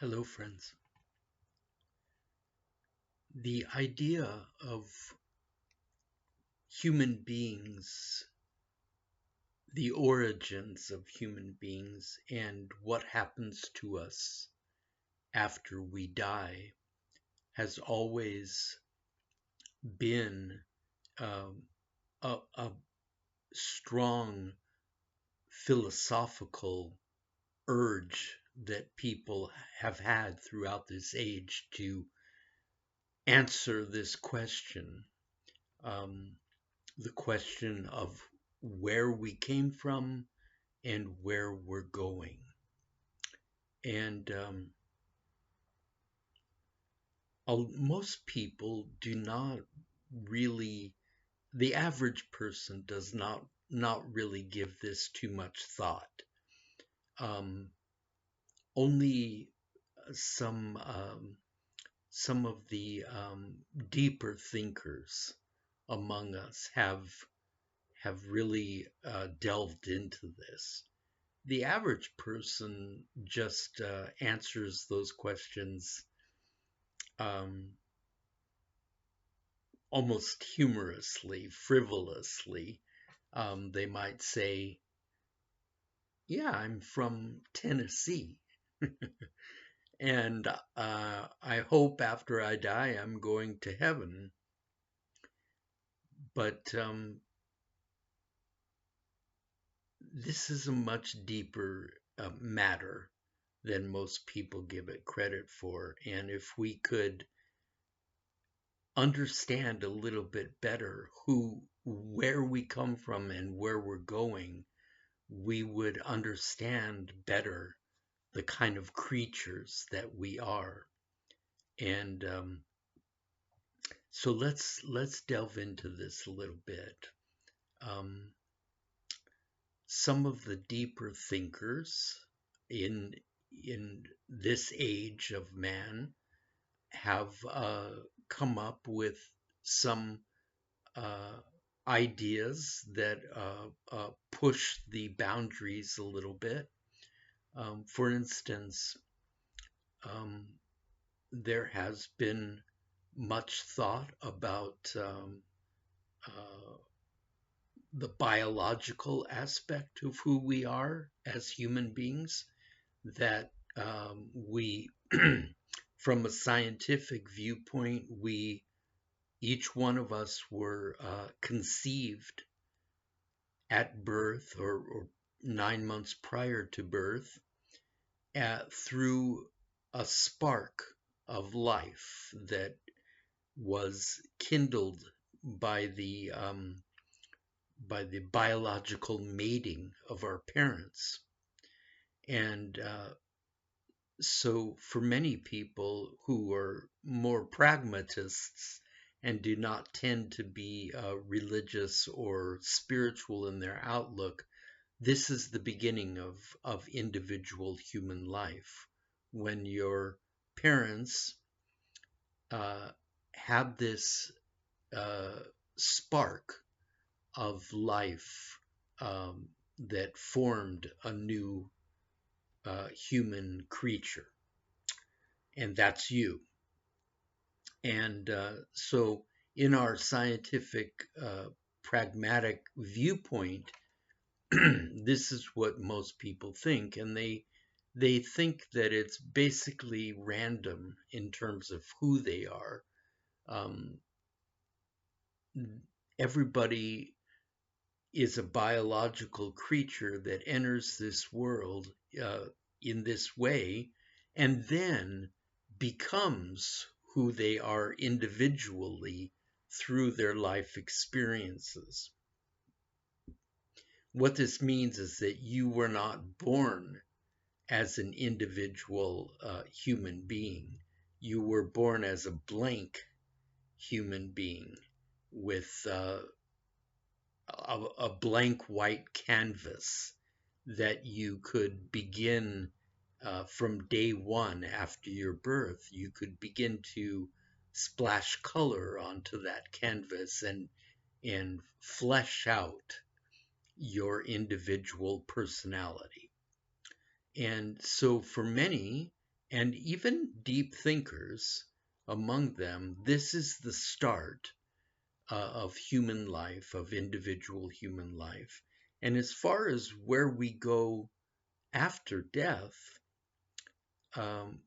Hello, friends. The idea of human beings, the origins of human beings, and what happens to us after we die has always been um, a strong philosophical urge that people have had throughout this age to answer this question. Um, the question of where we came from and where we're going. And most people do not really, the average person does not really give this too much thought. Um, Only some some of the deeper thinkers among us have really delved into this. The average person just answers those questions um, almost humorously, frivolously. They might say, "Yeah, I'm from Tennessee, and I hope after I die I'm going to heaven." But this is a much deeper matter than most people give it credit for. And if we could understand a little bit better where we come from and where we're going, we would understand better the kind of creatures that we are. And so let's delve into this a little bit. Um, some of the deeper thinkers in in this age of man have come up with some uh, ideas that push the boundaries a little bit. For instance, um, there has been much thought about uh, the biological aspect of who we are as human beings, that we, from a scientific viewpoint, we each one of us were conceived at birth or 9 months prior to birth through a spark of life that was kindled by the biological mating of our parents. And so, for many people who are more pragmatists and do not tend to be religious or spiritual in their outlook, this is the beginning of individual human life. When your parents uh, had this uh, spark of life that formed a new human creature, and that's you. And so, in our scientific, pragmatic viewpoint, this is what most people think, and they think that it's basically random in terms of who they are. Um, Everybody is a biological creature that enters this world uh, in this way and then becomes who they are individually through their life experiences. What this means is that you were not born as an individual human being. You were born as a blank human being with a blank white canvas that you could begin from day one after your birth. You could begin to splash color onto that canvas and flesh out your individual personality. And so for many, And even deep thinkers, among them, this is the start of human life, of individual human life. And as far as where we go after death, um,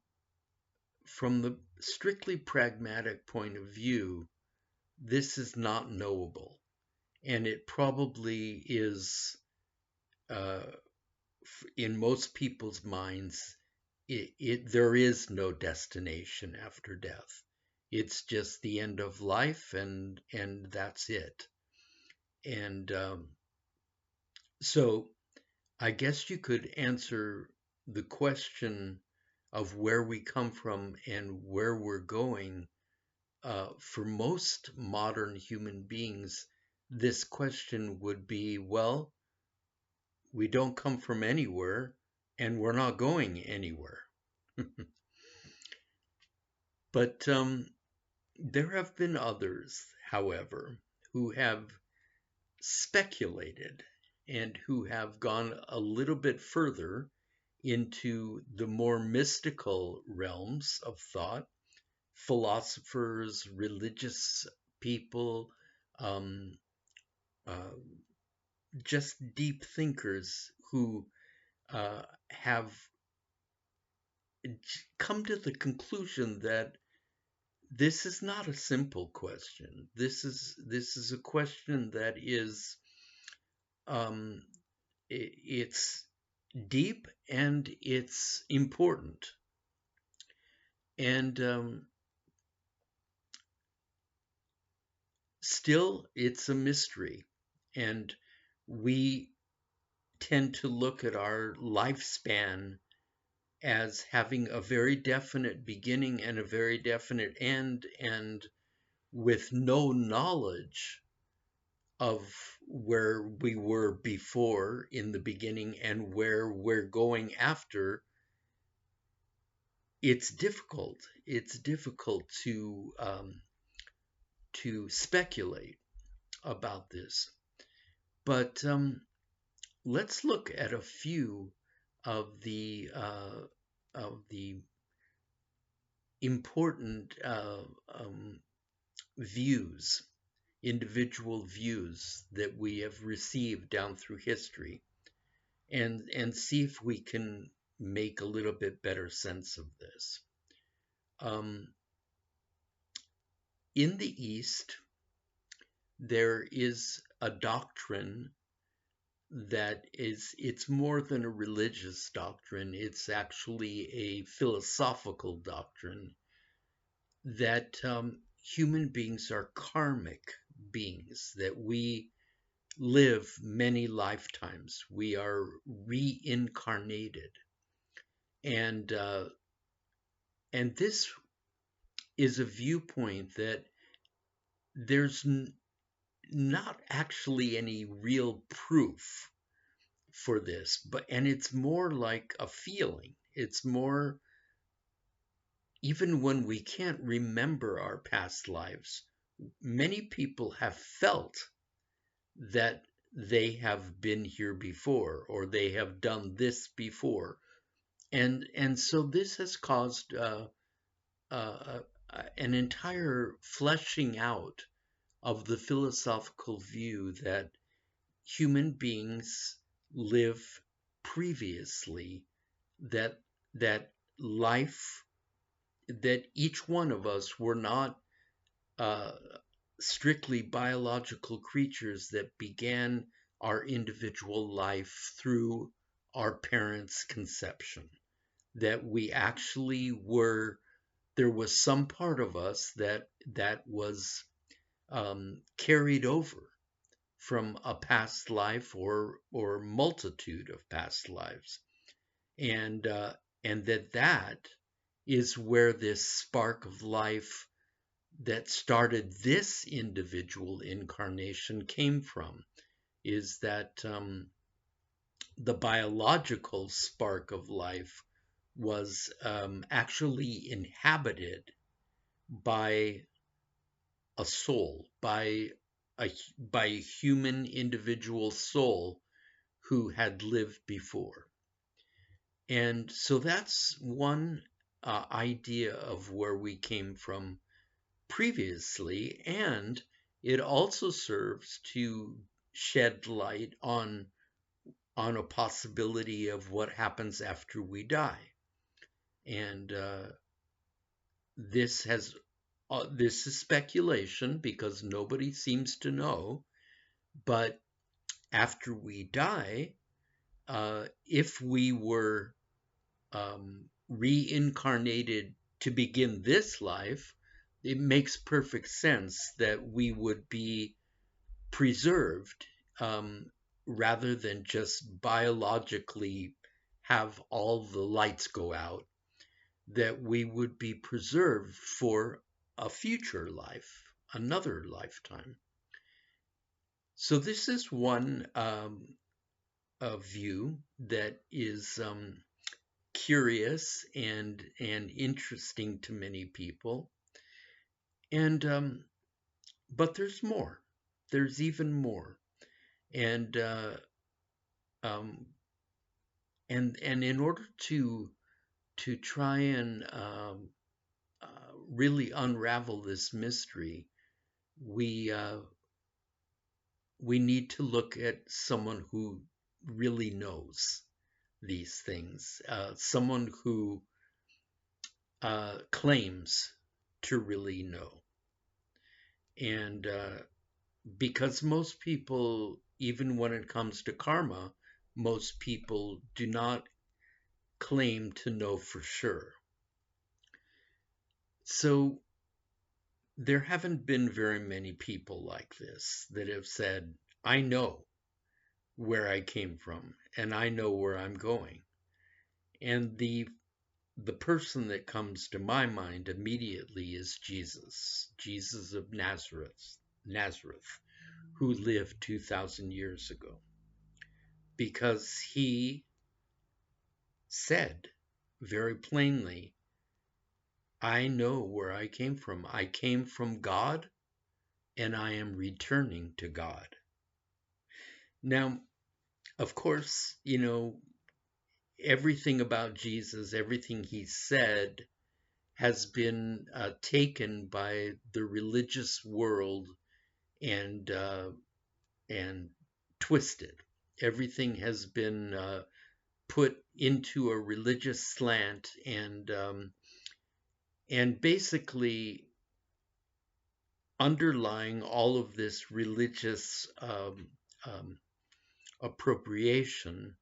from the strictly pragmatic point of view, this is not knowable. And it probably is, uh, in most people's minds, there is no destination after death. It's just the end of life, and that's it. And so I guess you could answer the question of where we come from and where we're going. For most modern human beings, this question would be, well, we don't come from anywhere and we're not going anywhere. But there have been others, however, who have speculated and who have gone a little bit further into the more mystical realms of thought, philosophers, religious people, um, uh, just deep thinkers who have come to the conclusion that this is not a simple question. This is a question that is um, it's deep and it's important, and still it's a mystery. And we tend to look at our lifespan as having a very definite beginning and a very definite end, and with no knowledge of where we were before in the beginning and where we're going after, it's difficult. It's difficult to speculate about this. But let's look at a few of the important views, individual views that we have received down through history, and see if we can make a little bit better sense of this. Um, in the East, there is a doctrine that it's more than a religious doctrine, it's actually a philosophical doctrine that human beings are karmic beings, that we live many lifetimes, we are reincarnated. And and this is a viewpoint that there's not actually any real proof for this, and it's more like a feeling. It's more, even when we can't remember our past lives, many people have felt that they have been here before or they have done this before, and so this has caused uh, an entire fleshing out of the philosophical view that human beings live previously, that that life, that each one of us were not uh, strictly biological creatures that began our individual life through our parents' conception, that we actually were, there was some part of us that was carried over from a past life or multitude of past lives, and that is where this spark of life that started this individual incarnation came from, is that the biological spark of life was actually inhabited by a soul, by a human individual soul who had lived before. And so that's one idea of where we came from previously, and it also serves to shed light on a possibility of what happens after we die. And this has this is speculation because nobody seems to know. But after we die, if we were reincarnated to begin this life, it makes perfect sense that we would be preserved, rather than just biologically have all the lights go out, that we would be preserved for a future life, another lifetime. So this is one view that is curious and interesting to many people. And but there's more. There's even more. And um, and in order to try and really unravel this mystery, we we need to look at someone who really knows these things, someone who claims to really know. And because most people, even when it comes to karma, most people do not claim to know for sure. So there haven't been very many people like this that have said, I know where I came from and I know where I'm going. And the person that comes to my mind immediately is Jesus, Jesus of Nazareth, who lived 2,000 years ago, because he said very plainly, I know where I came from. I came from God and I am returning to God. Now, of course, everything about Jesus, everything he said has been taken by the religious world and twisted. Everything has been put into a religious slant, and basically underlying all of this religious um, appropriation,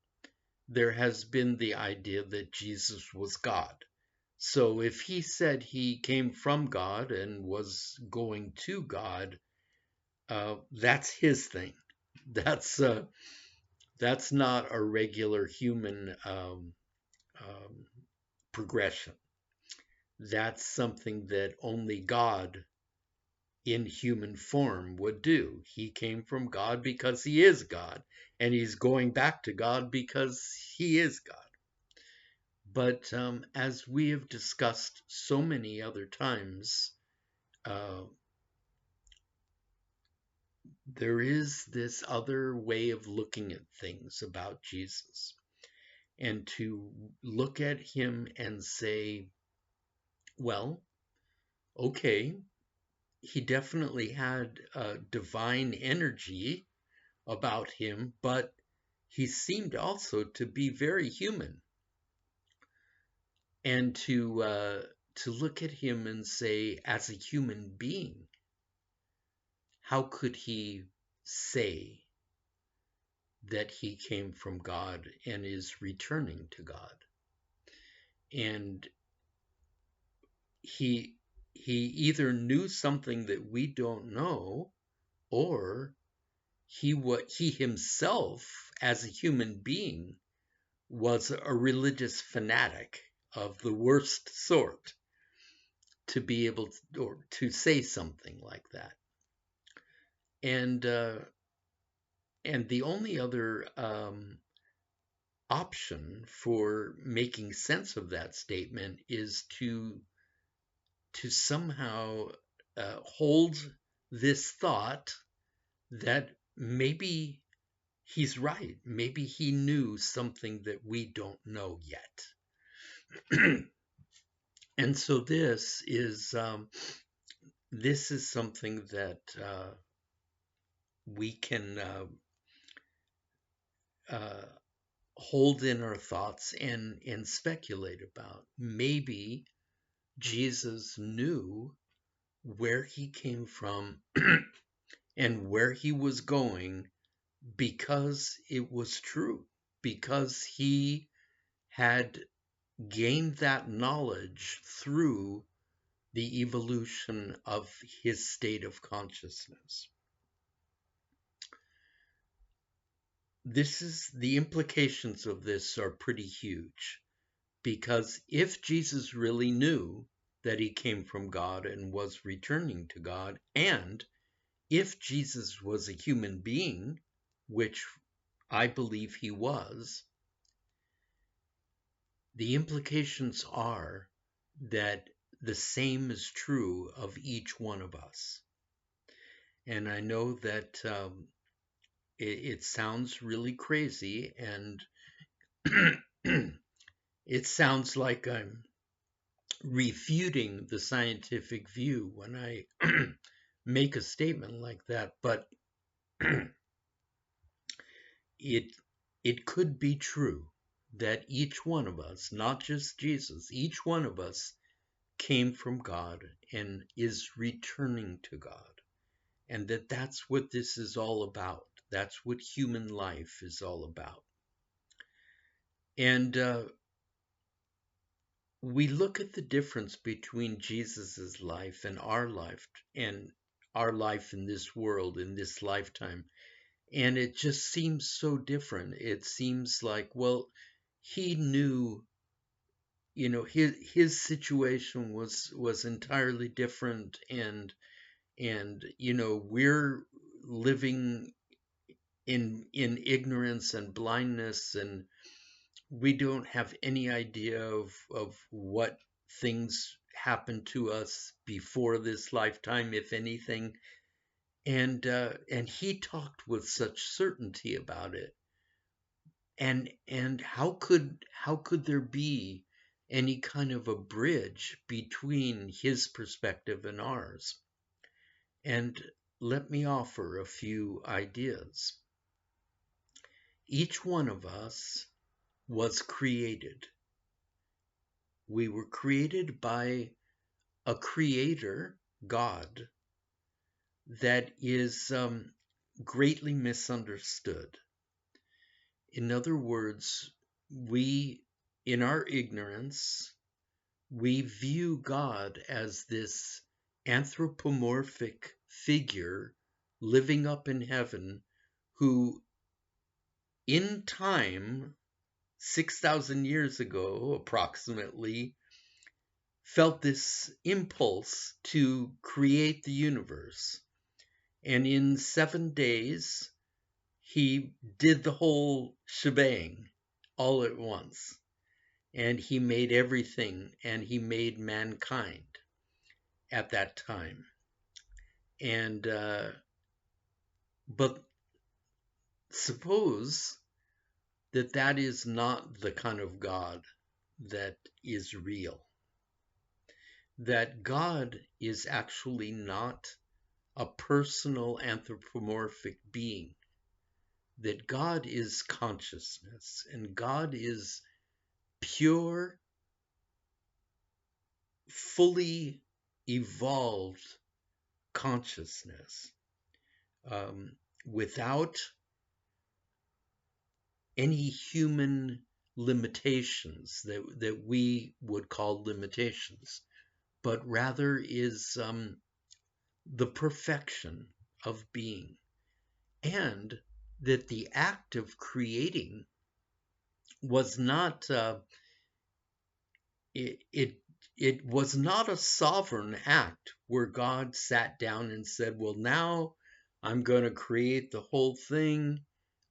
there has been the idea that Jesus was God. So if he said he came from God and was going to God, that's his thing. That's that's not a regular human progression. That's something that only God in human form would do. He came from God because he is God, and he's going back to God because he is God. But as we have discussed so many other times, uh, there is this other way of looking at things about Jesus, and to look at him and say, well, okay, he definitely had a divine energy about him, but he seemed also to be very human. And to look at him and say, as a human being, how could he say that he came from God and is returning to God? And he either knew something that we don't know, or he himself as a human being was a religious fanatic of the worst sort to be able to, or to say something like that. And the only other option for making sense of that statement is to somehow hold this thought that maybe he's right. Maybe he knew something that we don't know yet. And so this is something that we can uh, hold in our thoughts and speculate about. Maybe Jesus knew where he came from and where he was going because it was true, because he had gained that knowledge through the evolution of his state of consciousness. The implications of this are pretty huge, because if Jesus really knew that he came from God and was returning to God, and if Jesus was a human being, which I believe he was, the implications are that the same is true of each one of us. And I know that it sounds really crazy, and it sounds like I'm refuting the scientific view when I make a statement like that, but it it could be true that each one of us, not just Jesus, each one of us came from God and is returning to God, and that's what this is all about. That's what human life is all about. And we look at the difference between Jesus's life and our life in this world, in this lifetime, and it just seems so different. It seems like, well, he knew, his situation was entirely different, and we're living in ignorance and blindness, and we don't have any idea of what things happened to us before this lifetime, if anything. And he talked with such certainty about it. And how could there be any kind of a bridge between his perspective and ours? And let me offer a few ideas. Each one of us was created. We were created by a creator, God, that is greatly misunderstood. In other words, in our ignorance, we view God as this anthropomorphic figure living up in heaven who, in time, 6,000 years ago, approximately, felt this impulse to create the universe. And in 7 days, he did the whole shebang all at once. And he made everything, and he made mankind at that time. And, but suppose that is not the kind of God that is real. That God is actually not a personal anthropomorphic being. That God is consciousness, and God is pure, fully evolved consciousness, without any human limitations that we would call limitations, but rather is the perfection of being. And that the act of creating was not it was not a sovereign act where God sat down and said, well, now I'm going to create the whole thing.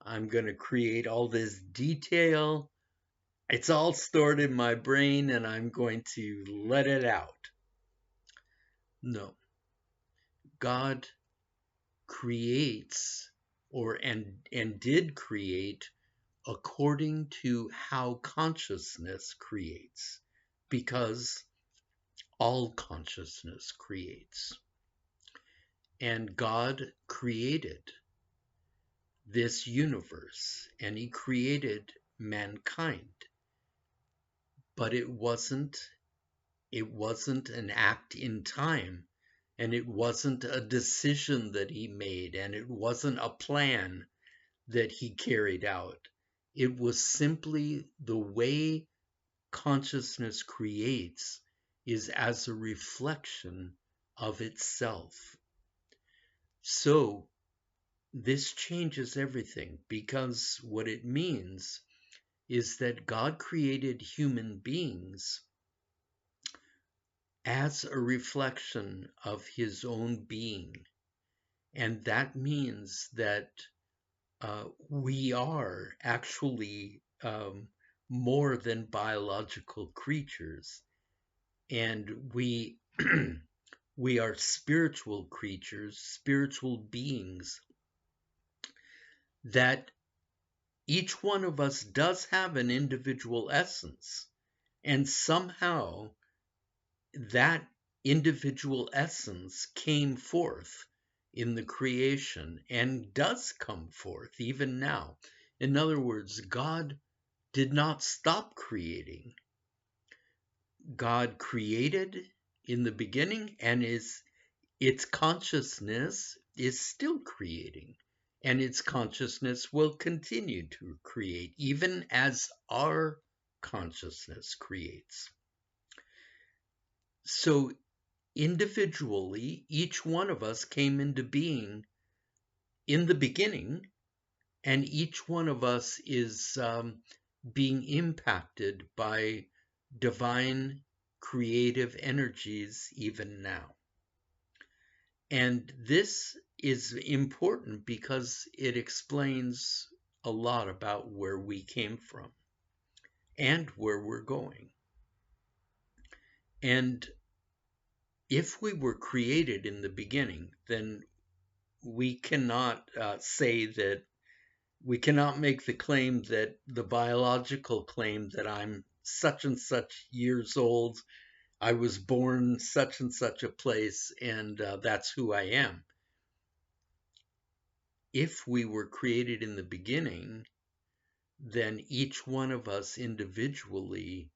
I'm going to create all this detail. It's all stored in my brain and I'm going to let it out. No. God creates and did create according to how consciousness creates, because all consciousness creates. And God created this universe and he created mankind, but it wasn't an act in time, and it wasn't a decision that he made, and it wasn't a plan that he carried out. It was simply the way consciousness creates is as a reflection of itself. So this changes everything, because what it means is that God created human beings as a reflection of his own being. And that means that we are actually more than biological creatures, and we we are spiritual creatures, spiritual beings, that each one of us does have an individual essence, and somehow that individual essence came forth in the creation and does come forth even now. In other words, God did not stop creating. God created in the beginning, and its consciousness is still creating, and its consciousness will continue to create even as our consciousness creates. So individually, each one of us came into being in the beginning, and each one of us is being impacted by divine creative energies even now. And this is important because it explains a lot about where we came from and where we're going. And if we were created in the beginning, then we cannot say that we cannot make the claim that the biological claim that I'm such and such years old, I was born such and such a place, and that's who I am. If we were created in the beginning, then each one of us individually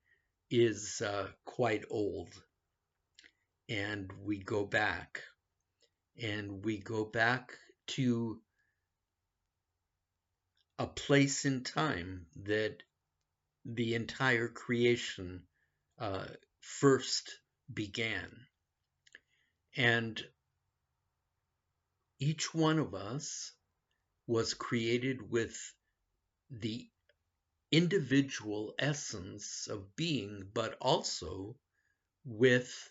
is quite old. And we go back, and we go back to a place in time that the entire creation uh, first began. And each one of us was created with the individual essence of being, but also with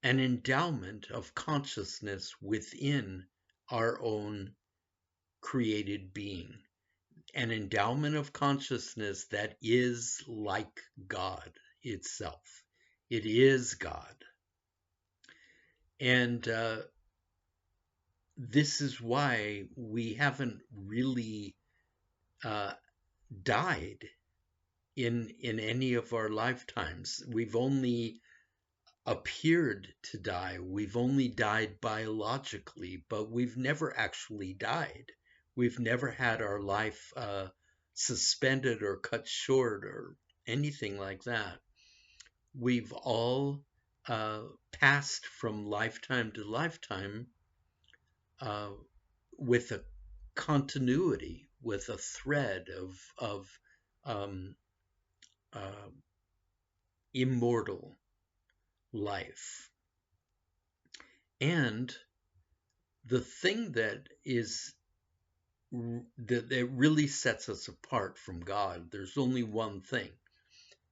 an endowment of consciousness within our own created being, an endowment of consciousness that is like God itself. It is God. And this is why we haven't really uh, died in any of our lifetimes. We've only appeared to die. We've only died biologically, but we've never actually died. We've never had our life suspended or cut short or anything like that. We've all passed from lifetime to lifetime uh, with a continuity, with a thread of um, uh, immortal life. And the thing that really sets us apart from God, there's only one thing,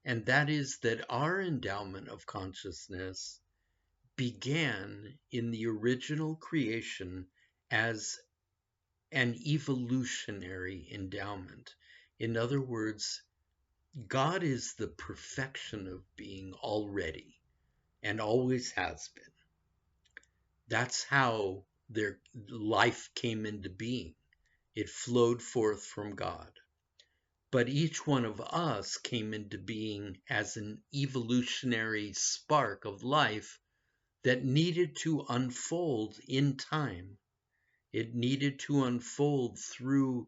and that is that our endowment of consciousness began in the original creation as an evolutionary endowment. In other words, God is the perfection of being already and always has been. That's how their life came into being. It flowed forth from God. but each one of us came into being as an evolutionary spark of life that needed to unfold in time. It needed to unfold through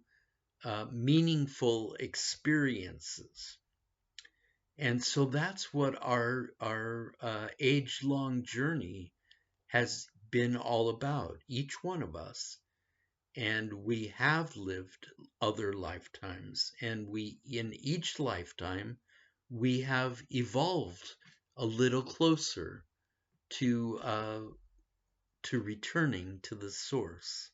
meaningful experiences. And so that's what our age-long journey has been all about, each one of us. And we have lived other lifetimes, and we, in each lifetime, we have evolved a little closer to returning to the source.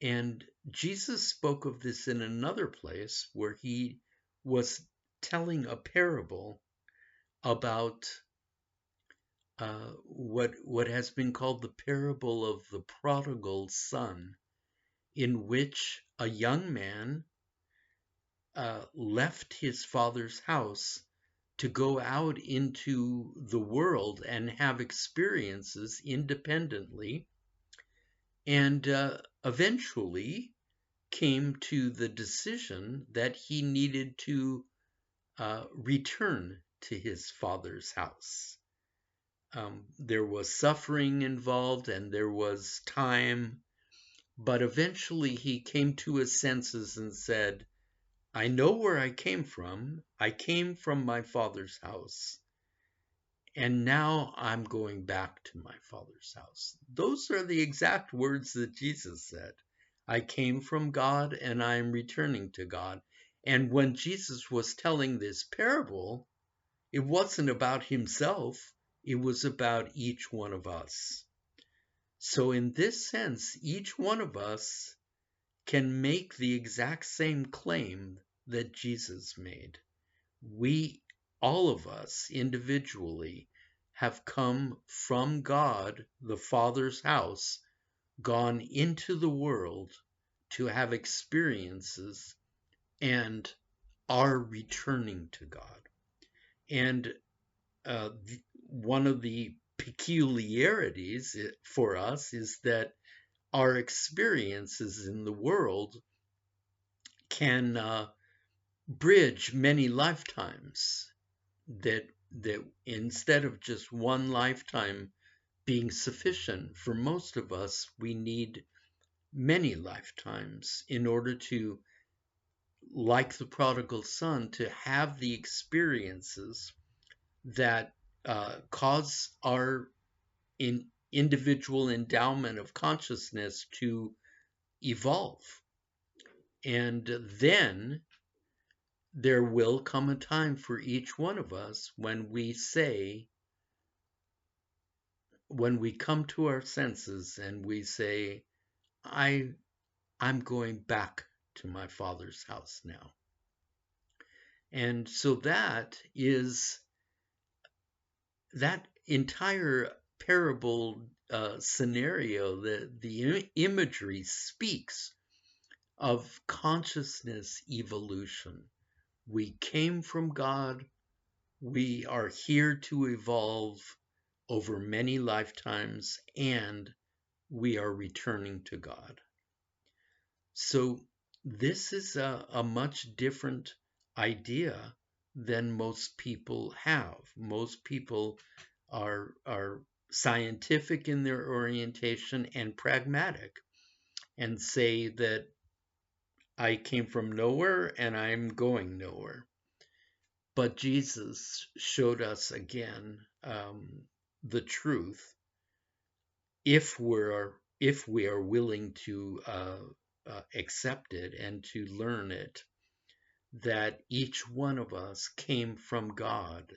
And Jesus spoke of this in another place where he was telling a parable about what has been called the parable of the prodigal son, in which a young man left his father's house to go out into the world and have experiences independently, and eventually came to the decision that he needed to return to his father's house. There was suffering involved and there was time, but eventually he came to his senses and said, I know where I came from. I came from my father's house, and now I'm going back to my father's house. Those are the exact words that Jesus said. I came from God and I am returning to God. And when Jesus was telling this parable, it wasn't about himself, it was about each one of us. So in this sense, each one of us can make the exact same claim that Jesus made. We, all of us individually, have come from God, the Father's house, gone into the world to have experiences, and are returning to God. And one of the peculiarities for us is that our experiences in the world can bridge many lifetimes, that instead of just one lifetime being sufficient for most of us, we need many lifetimes in order to, like the prodigal son, to have the experiences that cause our individual endowment of consciousness to evolve. And then there will come a time for each one of us when we say, when we come to our senses and we say, I'm going back to my father's house now. And so that entire parable scenario, the imagery speaks of consciousness evolution. We came from God. We are here to evolve over many lifetimes, and we are returning to God. So this is a much different idea than most people have. Most people are scientific in their orientation and pragmatic, and say that I came from nowhere and I'm going nowhere. But Jesus showed us again the truth, if we are willing to accept it and to learn it, that each one of us came from God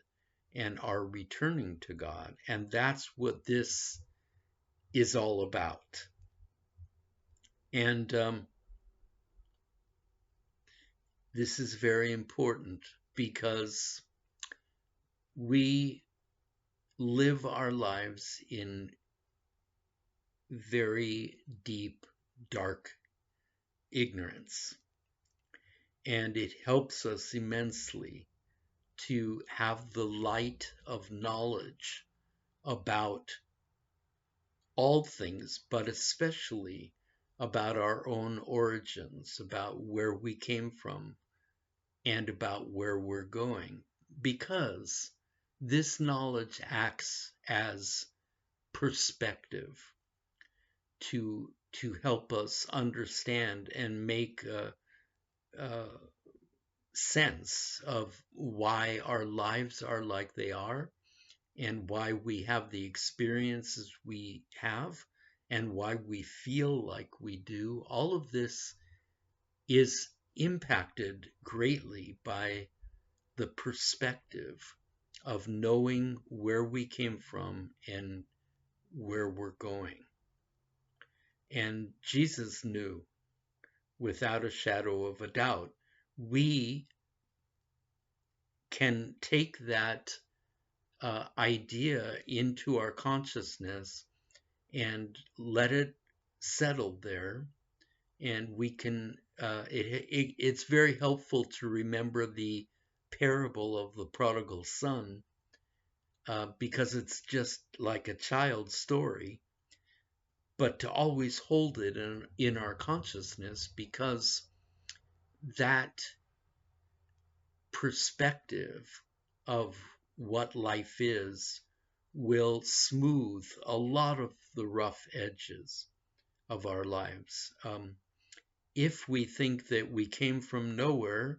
and are returning to God. And that's what this is all about. And this is very important because we live our lives in very deep, dark ignorance. And it helps us immensely to have the light of knowledge about all things, but especially about our own origins, about where we came from, and about where we're going, because this knowledge acts as perspective to help us understand and make a sense of why our lives are like they are, and why we have the experiences we have, and why we feel like we do. All of this is impacted greatly by the perspective of knowing where we came from and where we're going. And Jesus knew without a shadow of a doubt. We can take that idea into our consciousness and let it settle there, and we can it's very helpful to remember the parable of the prodigal son, because it's just like a child's story, but to always hold it in our consciousness, because that perspective of what life is will smooth a lot of the rough edges of our lives. If we think that we came from nowhere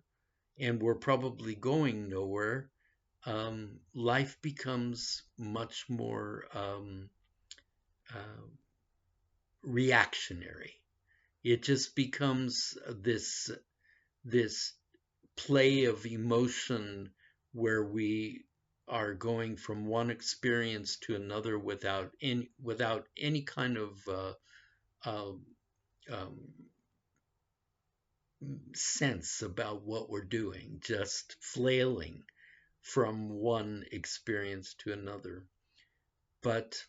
and we're probably going nowhere, life becomes much more uh, reactionary. It just becomes this play of emotion where we are going from one experience to another without any kind of uh, um, sense about what we're doing, just flailing from one experience to another. But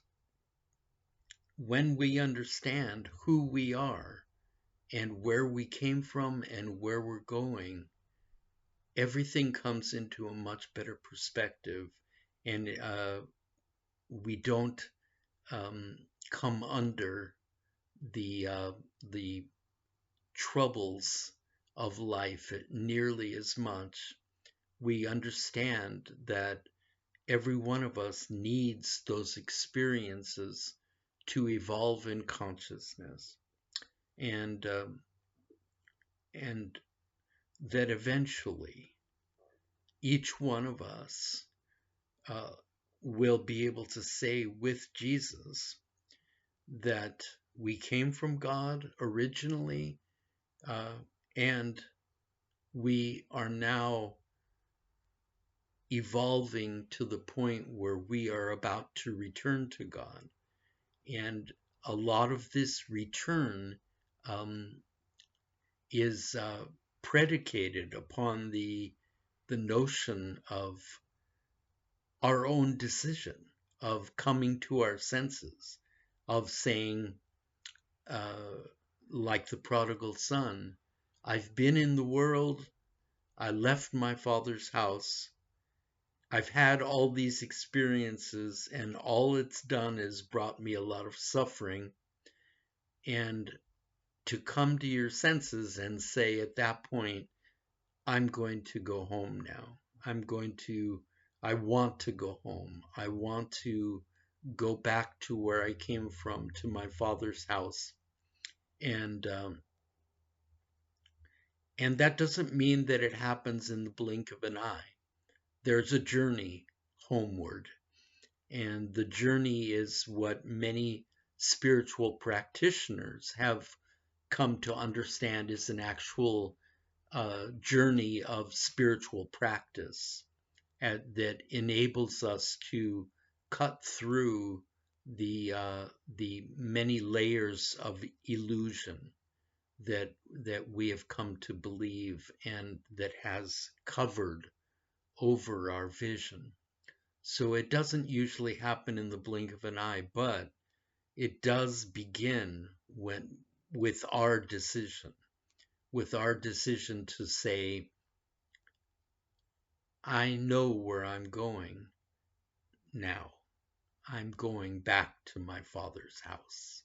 when we understand who we are and where we came from and where we're going, everything comes into a much better perspective, and we don't um, come under the troubles of life nearly as much. We understand that every one of us needs those experiences to evolve in consciousness, and and that eventually each one of us uh, will be able to say with Jesus that we came from God originally, uh, and we are now evolving to the point where we are about to return to God. And a lot of this return um, is predicated upon the notion of our own decision, of coming to our senses, of saying, uh, like the prodigal son, I've been in the world, I left my father's house, I've had all these experiences, and all it's done is brought me a lot of suffering. And to come to your senses and say at that point, I'm going to go home now. I want to go home. I want to go back to where I came from, to my father's house. And and that doesn't mean that it happens in the blink of an eye. There's a journey homeward, and the journey is what many spiritual practitioners have come to understand is an actual journey of spiritual practice that enables us to cut through the many layers of illusion that we have come to believe and that has covered over our vision. So it doesn't usually happen in the blink of an eye, but it does begin with our decision, to say, I know where I'm going now. I'm going back to my father's house.